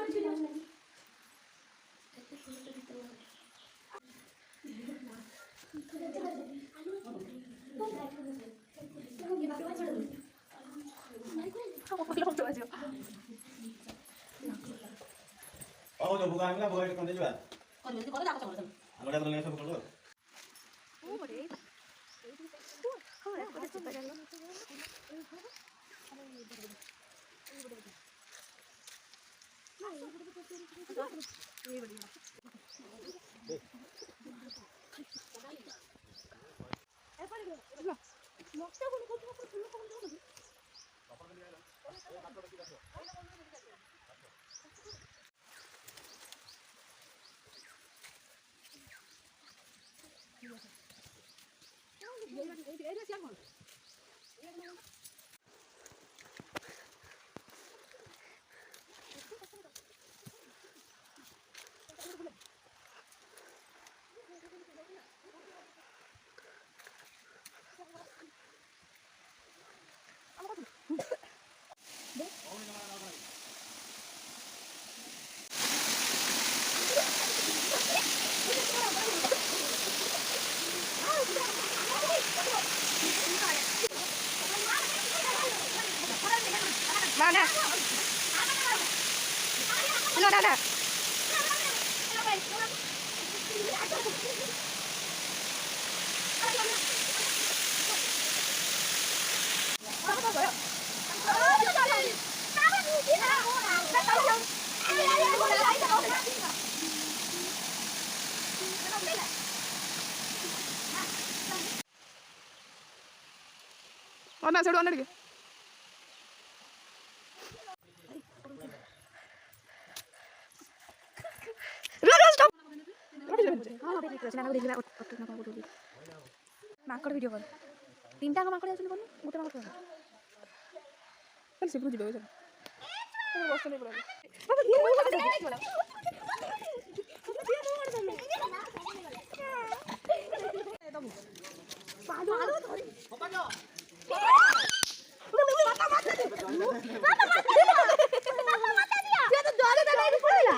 Oh, udah bukan lah, bukan konten juga. Konten itu konten apa sama? Kalau ada terlihat sama keluar. Oh, boleh. Oh, ya, boleh coba kali. Mana? Ada. Mana seru anak dia? माकड़ video कर तीन टा माकड़ आछन कोन गोटे माकड़ चल से पूछ दो चल बस नहीं पड़ा बाबा ये बोला पालो धरि पालो माता माता दिया ये तो डरे नहीं पड़ेगा